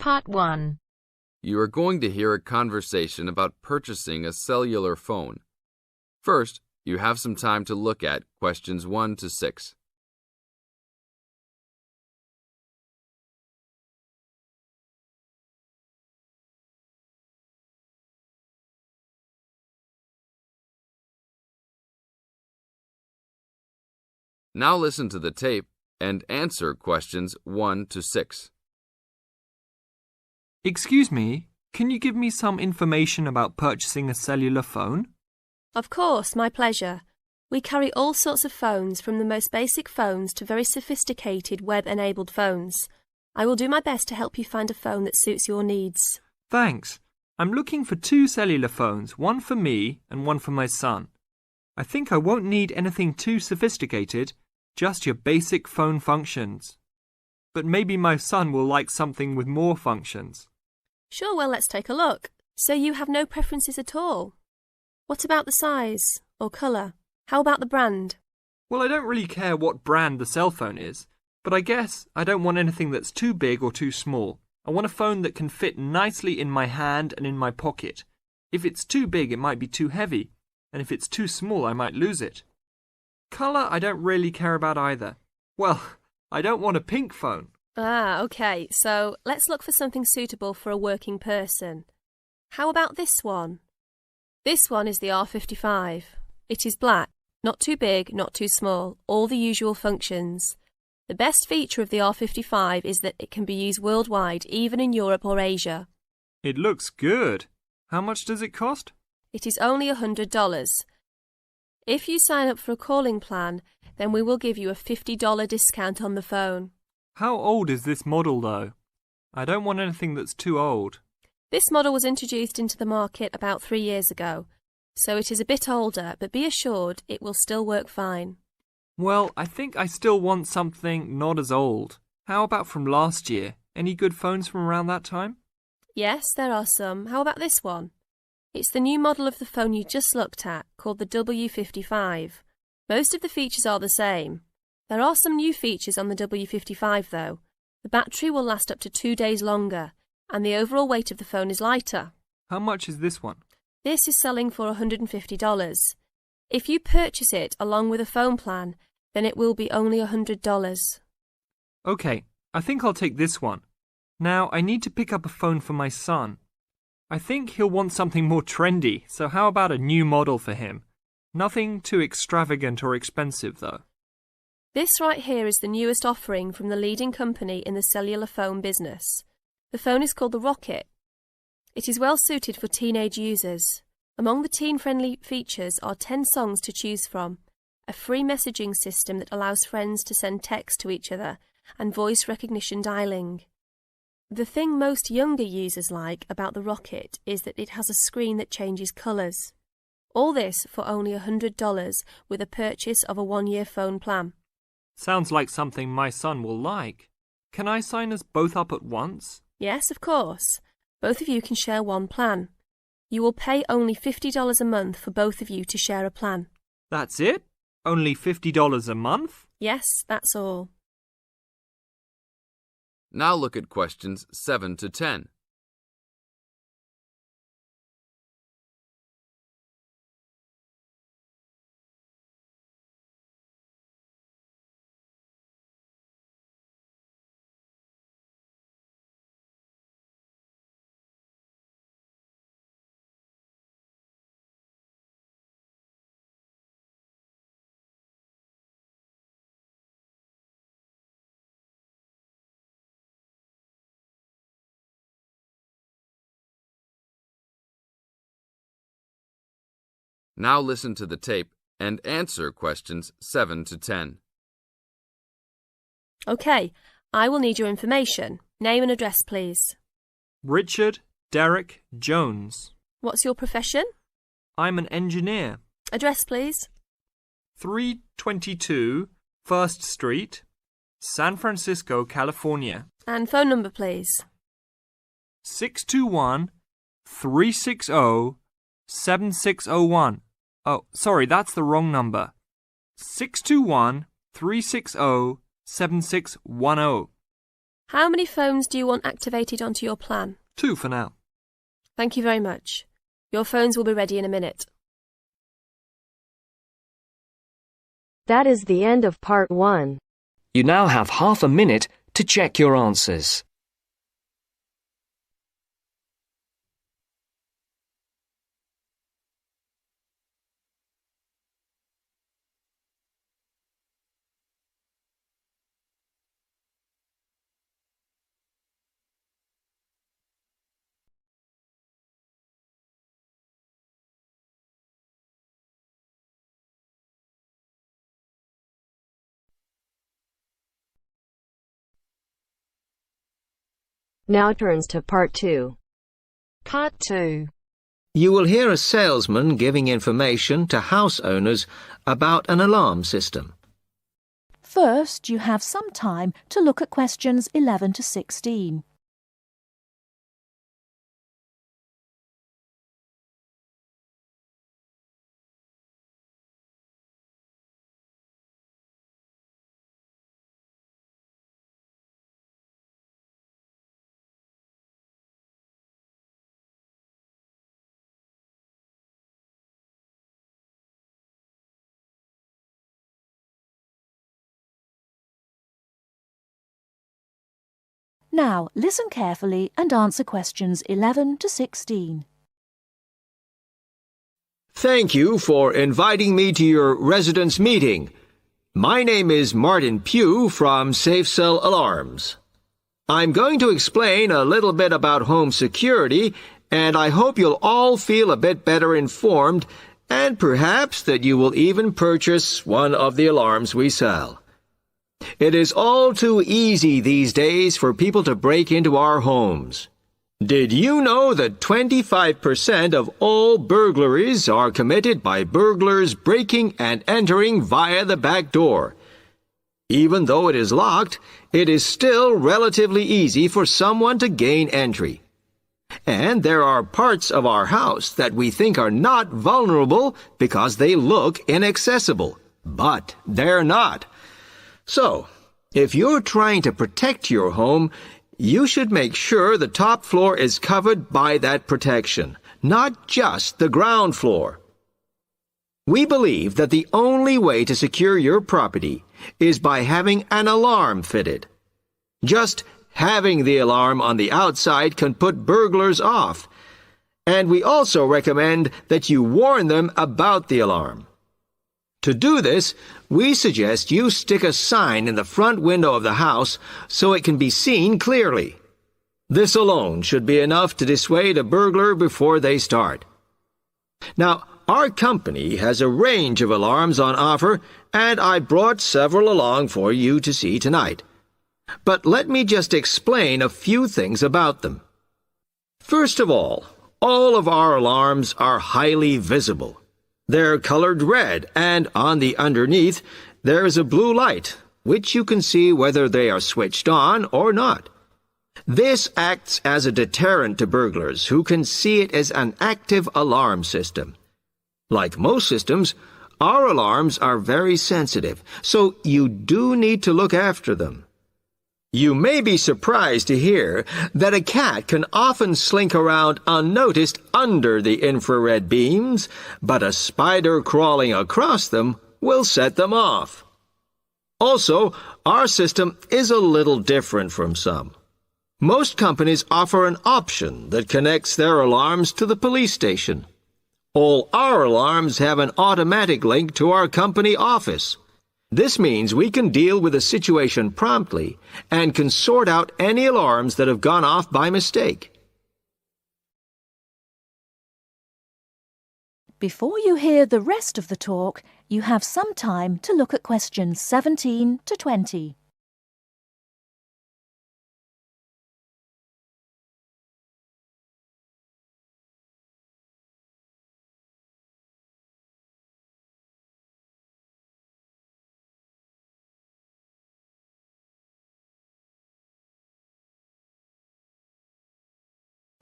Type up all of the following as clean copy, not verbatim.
Part 1. You are going to hear a conversation about purchasing a cellular phone. First, you have some time to look at questions 1 to 6. Now listen to the tape and answer questions 1 to 6. Excuse me, can you give me some information about purchasing a cellular phone? Of course, my pleasure. We carry all sorts of phones, from the most basic phones to very sophisticated web-enabled phones. I will do my best to help you find a phone that suits your needs. Thanks. I'm looking for 2 cellular phones, one for me and one for my son. I think I won't need anything too sophisticated, just your basic phone functions. But maybe my son will like something with more functions. Sure, well, let's take a look. So you have no preferences at all? What about the size or colour? How about the brand? Well, I don't really care what brand the cell phone is, but I guess I don't want anything that's too big or too small. I want a phone that can fit nicely in my hand and in my pocket. If it's too big, it might be too heavy, and if it's too small, I might lose it. Colour, I don't really care about either. Well, I don't want a pink phone. OK, so let's look for something suitable for a working person. How about this one? This one is the R55. It is black, not too big, not too small, all the usual functions. The best feature of the R55 is that it can be used worldwide, even in Europe or Asia. It looks good. How much does it cost? It is only $100. If you sign up for a calling plan, then we will give you a $50 discount on the phone. How old is this model, though? I don't want anything that's too old. This model was introduced into the market about 3 years ago, so it is a bit older, but be assured it will still work fine. Well, I think I still want something not as old. How about from last year? Any good phones from around that time? Yes, there are some. How about this one? It's the new model of the phone you just looked at, called the W55. Most of the features are the same. There are some new features on the W55 though. The battery will last up to 2 days longer, and the overall weight of the phone is lighter. How much is this one? This is selling for $150. If you purchase it along with a phone plan, then it will be only $100. OK, I think I'll take this one. Now, I need to pick up a phone for my son. I think he'll want something more trendy, so how about a new model for him? Nothing too extravagant or expensive, though. This right here is the newest offering from the leading company in the cellular phone business. The phone is called the Rocket. It is well suited for teenage users. Among the teen-friendly features are 10 songs to choose from, a free messaging system that allows friends to send text to each other, and voice recognition dialing. The thing most younger users like about the Rocket is that it has a screen that changes colours. All this for only $100 with a purchase of a 1-year phone plan. Sounds like something my son will like. Can I sign us both up at once? Yes, of course. Both of you can share one plan. You will pay only $50 a month for both of you to share a plan. That's it? Only $50 a month? Yes, that's all. Now look at questions 7 to 10. Now listen to the tape and answer questions 7 to 10. OK, I will need your information. Name and address, please. Richard Derek Jones. What's your profession? I'm an engineer. Address, please. 322 First Street, San Francisco, California. And phone number, please. 621-360-7601. Oh, sorry, that's the wrong number. 621-360-7610. How many phones do you want activated onto your plan? 2 for now. Thank you very much. Your phones will be ready in a minute. That is the end of part 1. You now have half a minute to check your answers. Now turns to part 2. Part 2. You will hear a salesman giving information to house owners about an alarm system. First, you have some time to look at questions 11 to 16. Now, listen carefully and answer questions 11 to 16. Thank you for inviting me to your residence meeting. My name is Martin Pugh from Safe Cell Alarms. I'm going to explain a little bit about home security, and I hope you'll all feel a bit better informed, and perhaps that you will even purchase one of the alarms we sell. It is all too easy these days for people to break into our homes. Did you know that 25% of all burglaries are committed by burglars breaking and entering via the back door? Even though it is locked, it is still relatively easy for someone to gain entry. And there are parts of our house that we think are not vulnerable because they look inaccessible. But they're not. So, if you're trying to protect your home, you should make sure the top floor is covered by that protection, not just the ground floor. We believe that the only way to secure your property is by having an alarm fitted. Just having the alarm on the outside can put burglars off, and we also recommend that you warn them about the alarm. To do this, we suggest you stick a sign in the front window of the house so it can be seen clearly. This alone should be enough to dissuade a burglar before they start. Now, our company has a range of alarms on offer, and I brought several along for you to see tonight. But let me just explain a few things about them. First of all of our alarms are highly visible. They're colored red, and on the underneath, there's a blue light, which you can see whether they are switched on or not. This acts as a deterrent to burglars who can see it as an active alarm system. Like most systems, our alarms are very sensitive, so you do need to look after them. You may be surprised to hear that a cat can often slink around unnoticed under the infrared beams, but a spider crawling across them will set them off. Also, our system is a little different from some. Most companies offer an option that connects their alarms to the police station. All our alarms have an automatic link to our company office. This means we can deal with a situation promptly and can sort out any alarms that have gone off by mistake. Before you hear the rest of the talk, you have some time to look at questions 17 to 20.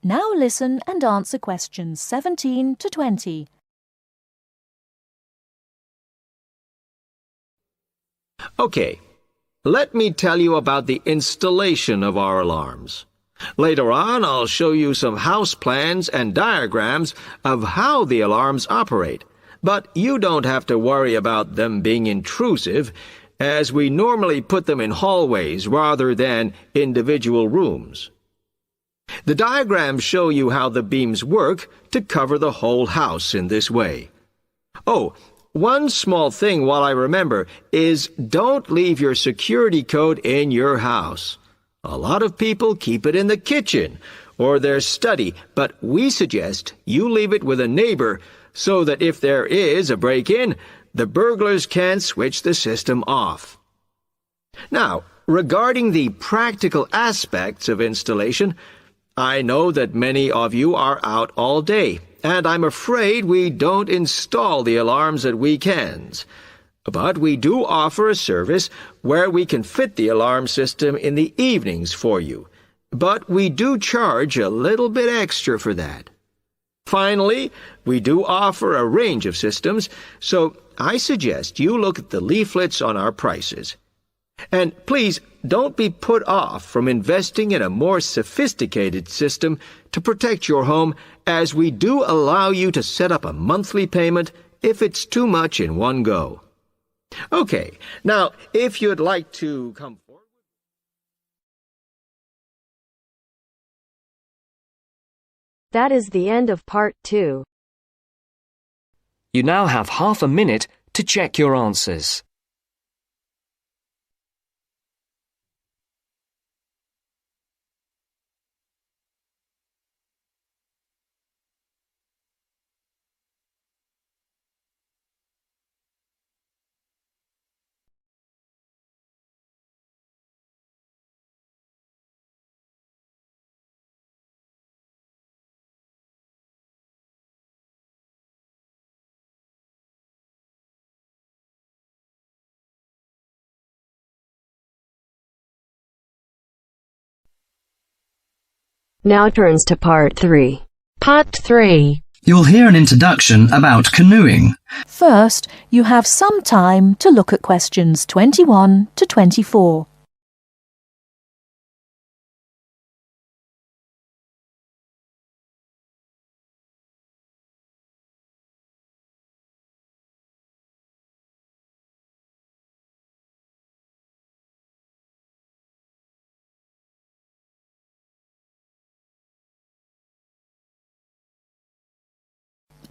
Now listen and answer questions 17 to 20. Okay, let me tell you about the installation of our alarms. Later on, I'll show you some house plans and diagrams of how the alarms operate, but you don't have to worry about them being intrusive, as we normally put them in hallways rather than individual rooms. The diagrams show you how the beams work to cover the whole house in this way. Oh, one small thing while I remember is don't leave your security code in your house. A lot of people keep it in the kitchen or their study, but we suggest you leave it with a neighbor so that if there is a break-in, the burglars can switch the system off. Now, regarding the practical aspects of installation, I know that many of you are out all day, and I'm afraid we don't install the alarms at weekends. But we do offer a service where we can fit the alarm system in the evenings for you. But we do charge a little bit extra for that. Finally, we do offer a range of systems, so I suggest you look at the leaflets on our prices. And please don't be put off from investing in a more sophisticated system to protect your home, as we do allow you to set up a monthly payment if it's too much in one go. Okay, now if you'd like to come forward. That is the end of part 2. You now have half a minute to check your answers. Now turns to part 3. Part 3. You'll hear an introduction about canoeing. First, you have some time to look at questions 21 to 24.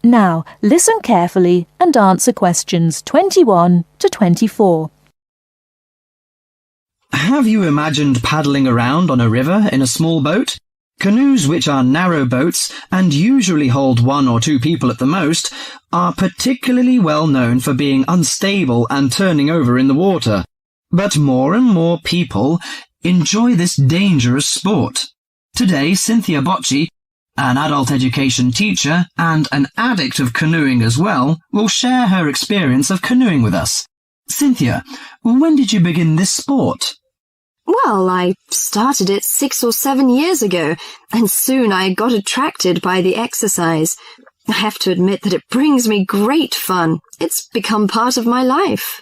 Now, listen carefully and answer questions 21 to 24. Have you imagined paddling around on a river in a small boat? Canoes, which are narrow boats and usually hold 1 or 2 people at the most, are particularly well known for being unstable and turning over in the water. But more and more people enjoy this dangerous sport. Today, Cynthia Bocci, an adult education teacher and an addict of canoeing as well, will share her experience of canoeing with us. Cynthia, when did you begin this sport? Well, I started it 6 or 7 years ago, and soon I got attracted by the exercise. I have to admit that it brings me great fun. It's become part of my life.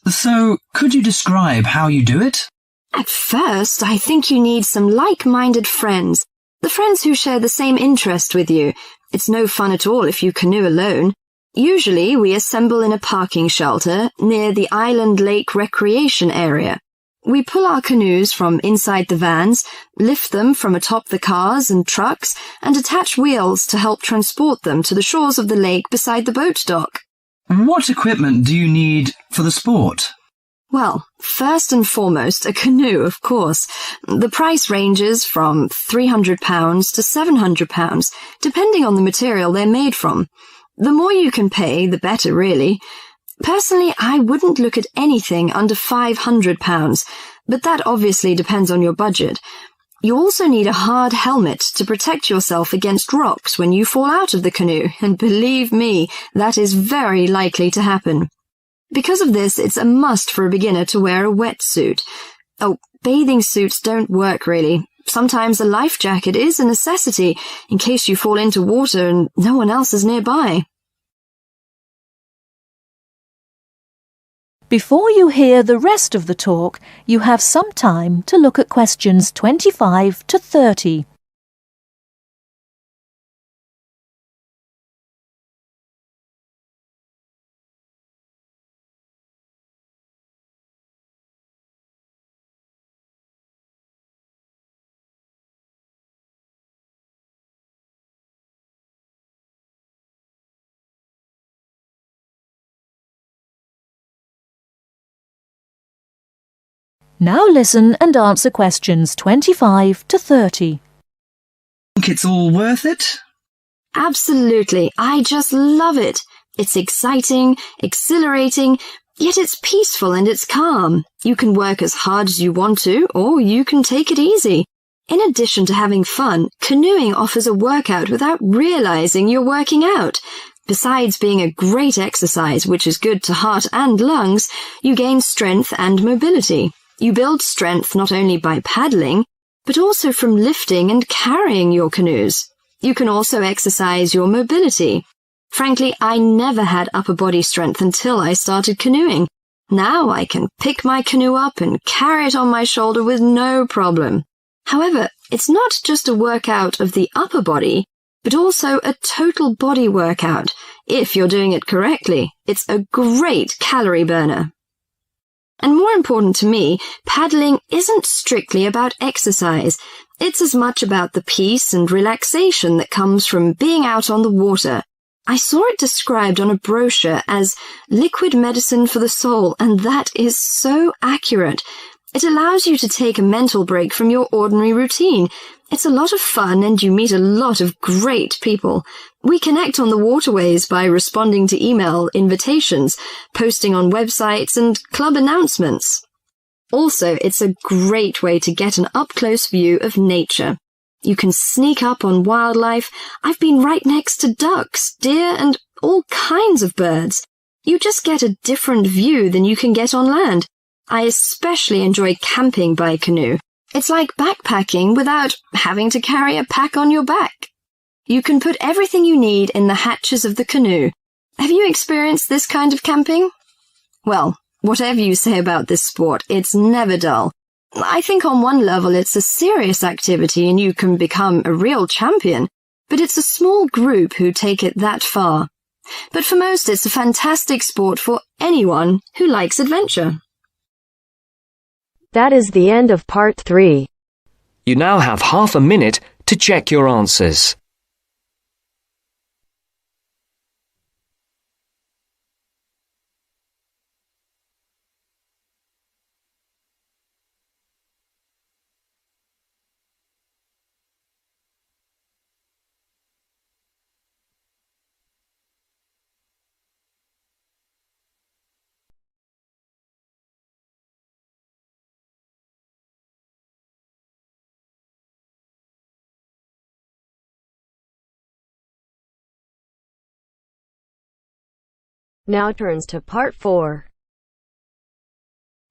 So, could you describe how you do it? At first, I think you need some like-minded friends. The friends who share the same interest with you. It's no fun at all if you canoe alone. Usually, we assemble in a parking shelter near the Island Lake Recreation Area. We pull our canoes from inside the vans, lift them from atop the cars and trucks, and attach wheels to help transport them to the shores of the lake beside the boat dock. What equipment do you need for the sport? Well, first and foremost, a canoe, of course. The price ranges from £300 to £700, depending on the material they're made from. The more you can pay, the better, really. Personally, I wouldn't look at anything under £500, but that obviously depends on your budget. You also need a hard helmet to protect yourself against rocks when you fall out of the canoe, and believe me, that is very likely to happen. Because of this, it's a must for a beginner to wear a wetsuit. Oh, bathing suits don't work really. Sometimes a life jacket is a necessity in case you fall into water and no one else is nearby. Before you hear the rest of the talk, you have some time to look at questions 25 to 30. Now listen and answer questions 25 to 30. Think it's all worth it? Absolutely. I just love it. It's exciting, exhilarating, yet it's peaceful and it's calm. You can work as hard as you want to, or you can take it easy. In addition to having fun, canoeing offers a workout without realizing you're working out. Besides being a great exercise, which is good to heart and lungs, you gain strength and mobility. You build strength not only by paddling, but also from lifting and carrying your canoes. You can also exercise your mobility. Frankly, I never had upper body strength until I started canoeing. Now I can pick my canoe up and carry it on my shoulder with no problem. However, it's not just a workout of the upper body, but also a total body workout. If you're doing it correctly, it's a great calorie burner. And more important to me, paddling isn't strictly about exercise. It's as much about the peace and relaxation that comes from being out on the water. I saw it described on a brochure as liquid medicine for the soul, and that is so accurate. It allows you to take a mental break from your ordinary routine. It's a lot of fun and you meet a lot of great people. We connect on the waterways by responding to email invitations, posting on websites and club announcements. Also, it's a great way to get an up-close view of nature. You can sneak up on wildlife. I've been right next to ducks, deer and all kinds of birds. You just get a different view than you can get on land. I especially enjoy camping by canoe. It's like backpacking without having to carry a pack on your back. You can put everything you need in the hatches of the canoe. Have you experienced this kind of camping? Well, whatever you say about this sport, it's never dull. I think on one level it's a serious activity and you can become a real champion, but it's a small group who take it that far. But for most, it's a fantastic sport for anyone who likes adventure. That is the end of part 3. You now have half a minute to check your answers. Now turns to part 4.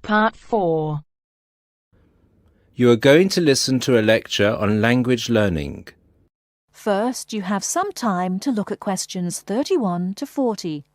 Part 4. You are going to listen to a lecture on language learning. First, you have some time to look at questions 31 to 40.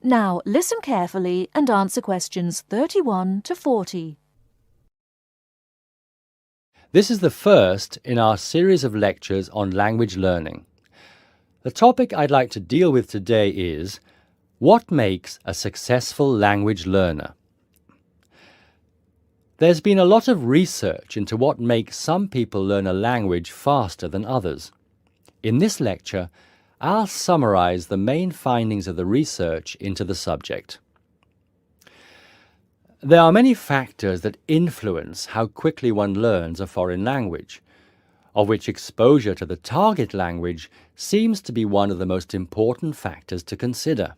Now listen carefully and answer questions 31 to 40. This is the first in our series of lectures on language learning. The topic I'd like to deal with today is what makes a successful language learner? There's been a lot of research into what makes some people learn a language faster than others. In this lecture, I'll summarize the main findings of the research into the subject. There are many factors that influence how quickly one learns a foreign language. of which exposure to the target language seems to be one of the most important factors to consider.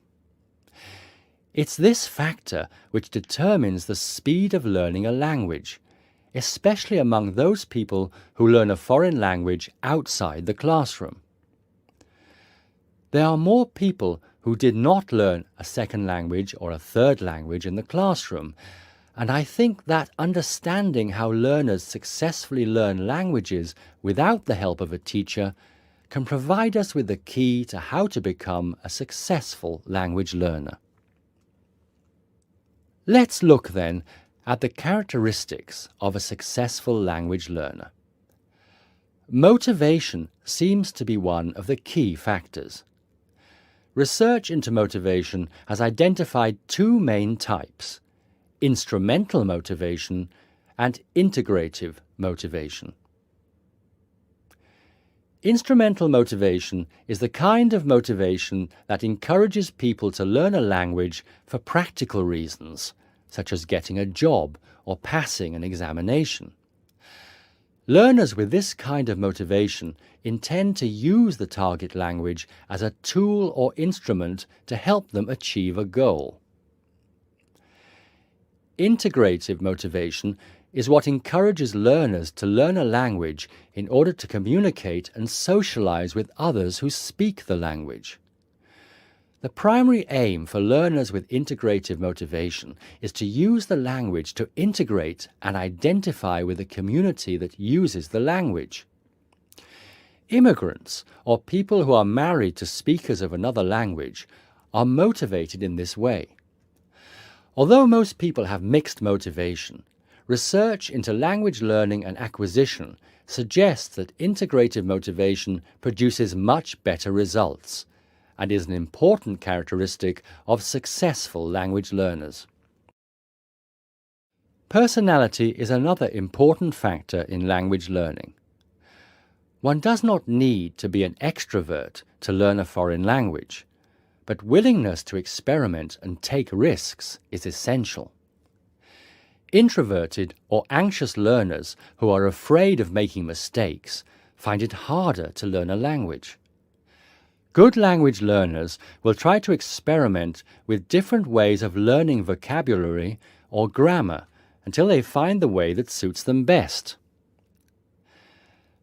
It's this factor which determines the speed of learning a language, especially among those people who learn a foreign language outside the classroom. There are more people who did not learn a second language or a third language in the classroom, and I think that understanding how learners successfully learn languages without the help of a teacher can provide us with the key to how to become a successful language learner. Let's look then at the characteristics of a successful language learner. Motivation seems to be one of the key factors. Research into motivation has identified two main types: instrumental motivation and integrative motivation. Instrumental motivation is the kind of motivation that encourages people to learn a language for practical reasons, such as getting a job or passing an examination. Learners with this kind of motivation intend to use the target language as a tool or instrument to help them achieve a goal. Integrative motivation is what encourages learners to learn a language in order to communicate and socialize with others who speak the language. The primary aim for learners with integrative motivation is to use the language to integrate and identify with the community that uses the language. Immigrants, or people who are married to speakers of another language, are motivated in this way. Although most people have mixed motivation, research into language learning and acquisition suggests that integrative motivation produces much better results and is an important characteristic of successful language learners. Personality is another important factor in language learning. One does not need to be an extrovert to learn a foreign language, but willingness to experiment and take risks is essential. Introverted or anxious learners who are afraid of making mistakes find it harder to learn a language. Good language learners will try to experiment with different ways of learning vocabulary or grammar until they find the way that suits them best.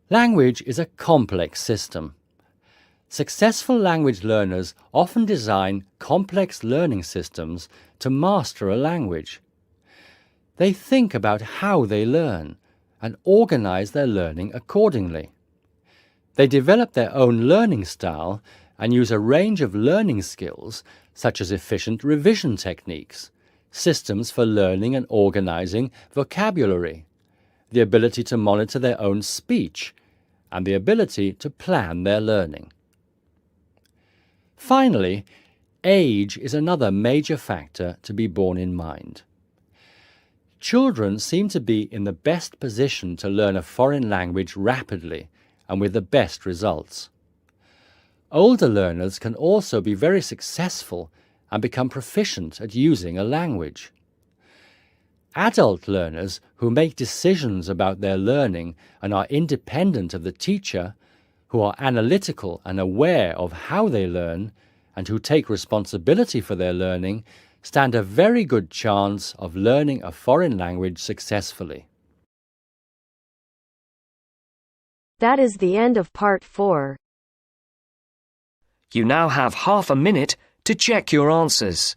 Language is a complex system. Successful language learners often design complex learning systems to master a language. They think about how they learn and organize their learning accordingly. They develop their own learning style and use a range of learning skills such as efficient revision techniques, systems for learning and organizing vocabulary, the ability to monitor their own speech, and the ability to plan their learning. Finally, age is another major factor to be borne in mind. Children seem to be in the best position to learn a foreign language rapidly and with the best results. Older learners can also be very successful and become proficient at using a language. Adult learners who make decisions about their learning and are independent of the teacher, who are analytical and aware of how they learn, and who take responsibility for their learning, stand a very good chance of learning a foreign language successfully. That is the end of part 4. You now have half a minute to check your answers.